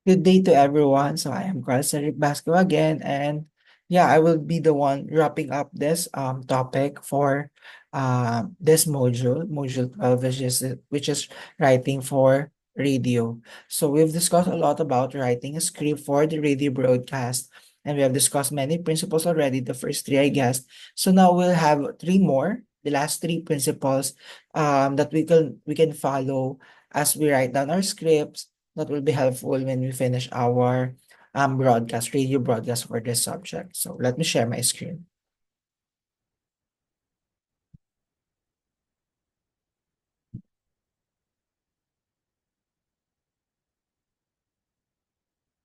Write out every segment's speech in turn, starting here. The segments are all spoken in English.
Good day to everyone. So I am Carl Cedric Basco again, and yeah, I will be the one wrapping up this topic for this module 12, which is writing for radio. So we've discussed a lot about writing a script for the radio broadcast, and we have discussed many principles already. The first three, I guess. So now we'll have three more, the last three principles that we can follow as we write down our scripts that will be helpful when we finish our radio broadcast for this subject. So let me share my screen.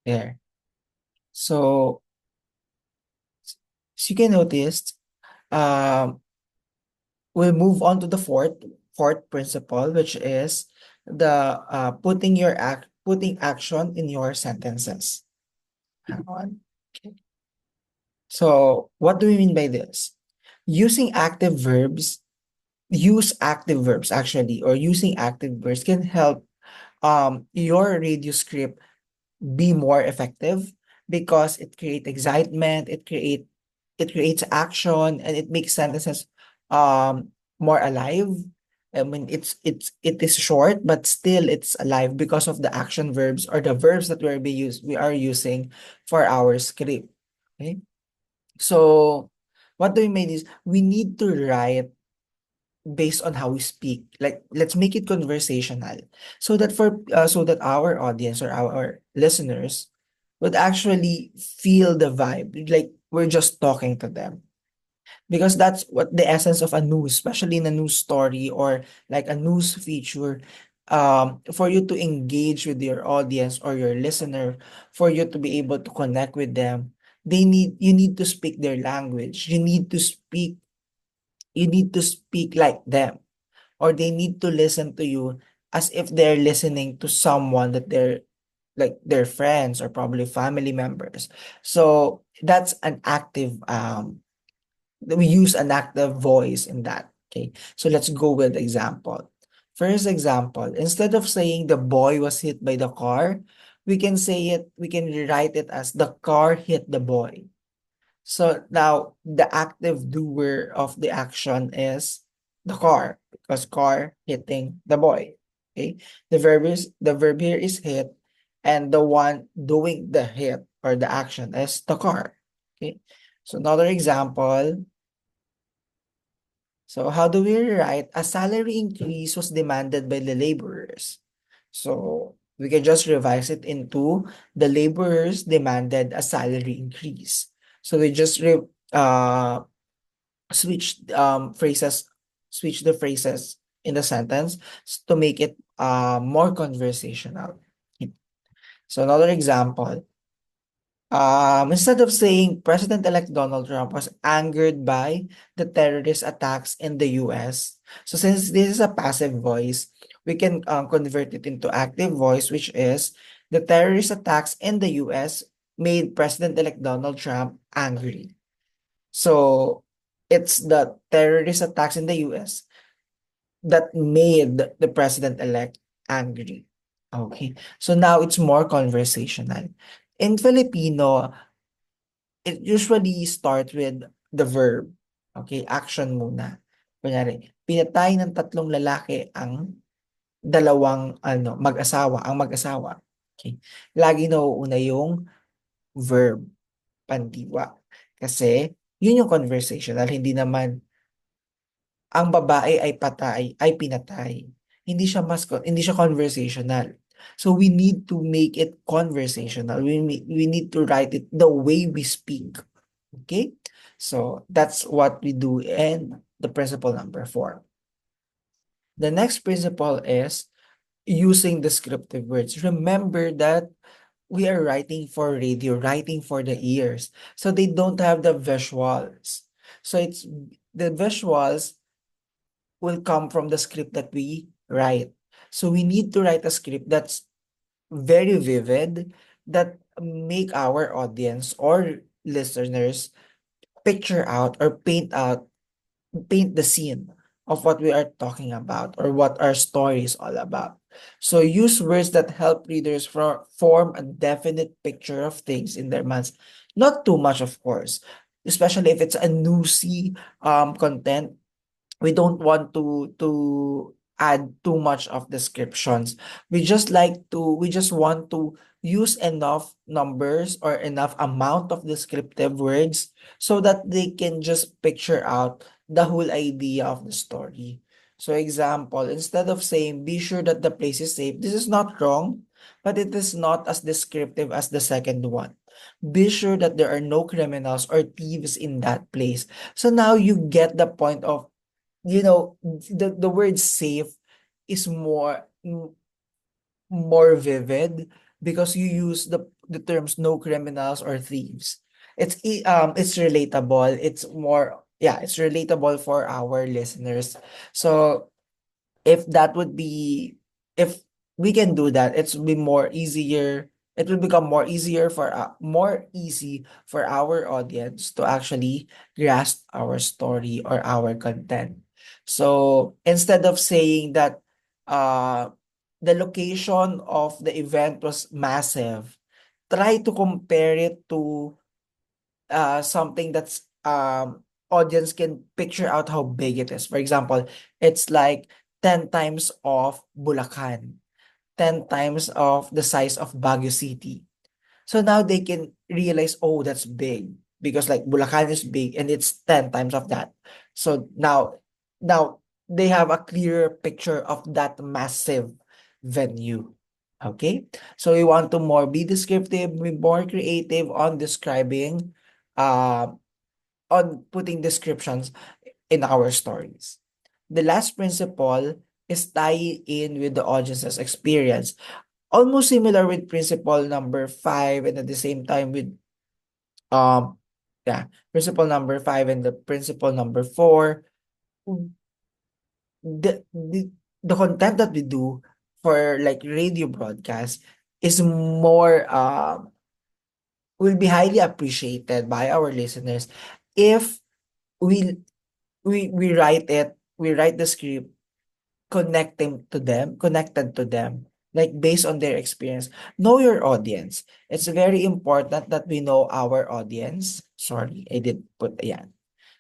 There. So as you can notice, um, we'll move on to the fourth principle, which is the putting action in your sentences. Hang on. Okay. So what do we mean by this? Using active verbs, use active verbs actually, or using active verbs can help your radio script be more effective because it creates excitement, it creates action, and it makes sentences more alive. I mean, it is short, but still it's alive because of the action verbs or the verbs that we are using for our script. Okay, so what do we mean is we need to write based on how we speak. Like, let's make it conversational so that our audience or our listeners would actually feel the vibe, like we're just talking to them. Because that's what the essence of a news, especially in a news story or like a news feature. For you to engage with your audience or your listener, for you to be able to connect with them, you need to speak their language. You need to speak like them, or they need to listen to you as if they're listening to someone that they're like their friends or probably family members. So that's an active we use an active voice in that. Okay, so let's go with example. First example, instead of saying the boy was hit by the car, we can rewrite it as the car hit the boy. So now the active doer of the action is the car, because car hitting the boy. Okay. The verb here is hit, and the one doing the hit or the action is the car. Okay. So another example. So how do we write a salary increase was demanded by the laborers? So we can just revise it into the laborers demanded a salary increase. So we just switch phrases, switch the phrases in the sentence to make it more conversational. So another example, instead of saying President-elect Donald Trump was angered by the terrorist attacks in the US. So since this is a passive voice, we can convert it into active voice, which is the terrorist attacks in the US made President-elect Donald Trump angry. So it's the terrorist attacks in the US that made the president-elect angry. Okay. So now it's more conversational. In Filipino, it usually starts with the verb. Okay, action muna. Kunyari, pinatay ng tatlong lalaki ang mag-asawa. Okay. Lagi nauuna yung verb, pandiwa. Kasi yun yung conversational, ang babae ay pinatay. Hindi siya conversational. So we need to make it conversational. We need to write it the way we speak. Okay? So that's what we do in the principle number 4. The next principle is using descriptive words. Remember that we are writing for radio, writing for the ears. So they don't have the visuals. So it's the visuals will come from the script that we write. So we need to write a script that's very vivid, that make our audience or listeners picture out or paint the scene. of what we are talking about or what our story is all about. So use words that help readers form a definite picture of things in their minds. Not too much, of course, especially if it's a newsy content. We don't want to add too much of descriptions. We just want to use enough numbers or enough amount of descriptive words so that they can just picture out the whole idea of the story. So example, instead of saying be sure that the place is safe, this is not wrong, but it is not as descriptive as the second one. Be sure that there are no criminals or thieves in that place. So now you get the point of, the word safe is more vivid because you use the terms no criminals or thieves. It's relatable. It's relatable for our listeners. So if that would be if we can do that, it will become more easy for our audience to actually grasp our story or our content. So instead of saying that uh the location of the event was massive, try to compare it to something that's audience can picture out how big it is. For example, it's like 10 times of Bulacan, 10 times of the size of Baguio City. So now they can realize, oh, that's big because like Bulacan is big and it's 10 times of that. So now they have a clearer picture of that massive venue. Okay? So we want to more be descriptive, be more creative on describing, uh, on putting descriptions in our stories. The last principle is tying in with the audience's experience. Almost similar with principle number 5 and at the same time with um yeah, principle number 5 and the principle number 4. The content that we do for like radio broadcast is more will be highly appreciated by our listeners if we we write the script connected to them, like based on their experience. Know your audience. It's very important that we know our audience. Sorry, I did put yeah.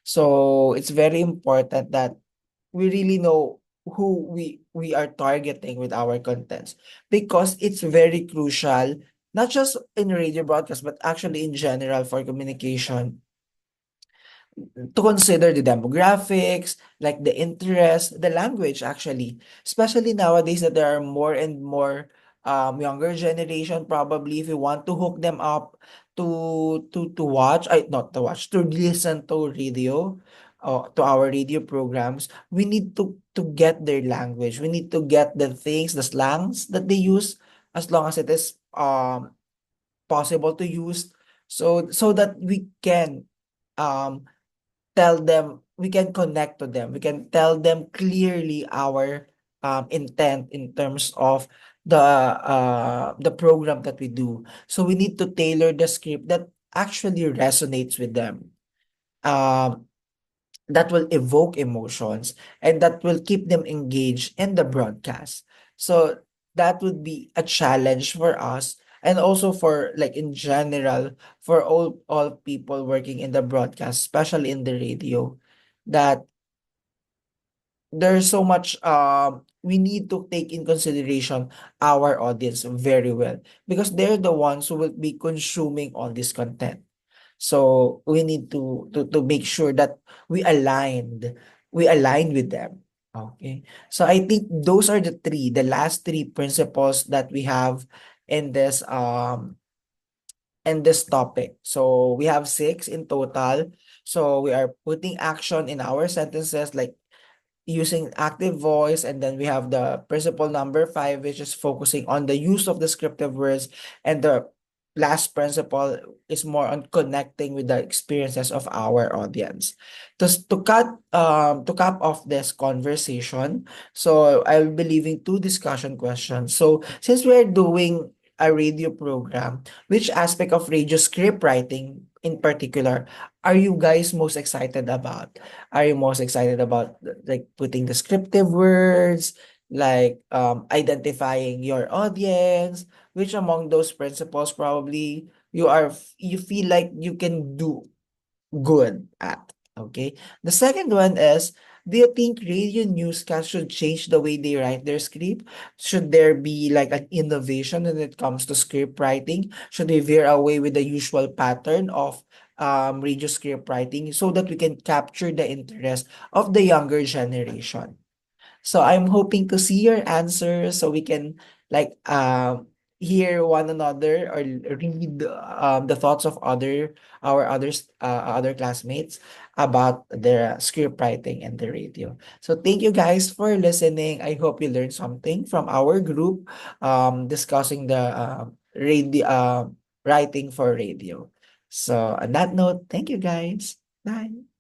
So it's very important that we really know who we are targeting with our contents because it's very crucial, not just in radio broadcast, but actually in general for communication to consider the demographics, like the interest, the language actually. Especially nowadays that there are more and more younger generation probably if you want to hook them up to watch, I not to watch, to listen to radio, to our radio programs, we need to get their language. We need to get the things, the slangs that they use as long as it is possible to use so that we can um we can connect to them. We can tell them clearly our intent in terms of the program that we do. So we need to tailor the script that actually resonates with them. Um, that will evoke emotions and that will keep them engaged in the broadcast. So that would be a challenge for us and also for like in general for all people working in the broadcast, especially in the radio, that there's so much we need to take in consideration our audience very well because they're the ones who will be consuming all this content. So we need to make sure that we align with them. Okay. So I think those are the last three principles that we have in this topic. So we have six in total. So we are putting action in our sentences like using active voice, and then we have the principle number 5, which is focusing on the use of descriptive words, and the last principle is more on connecting with the experiences of our audience. To cap off this conversation, so I'll be leaving two discussion questions. So since we're doing a radio program, which aspect of radio script writing in particular are you guys most excited about? Are you most excited about like putting descriptive words, like identifying your audience? Which among those principles probably you feel like you can do good at? Okay. The second one is, do you think radio newscasts should change the way they write their script? Should there be like an innovation when it comes to script writing? Should they veer away with the usual pattern of radio script writing so that we can capture the interest of the younger generation? So I'm hoping to see your answers so we can like hear one another or read the thoughts of other classmates about their script writing and the radio. So thank you guys for listening. I hope you learned something from our group discussing the radio writing for radio. So on that note, thank you guys. Bye.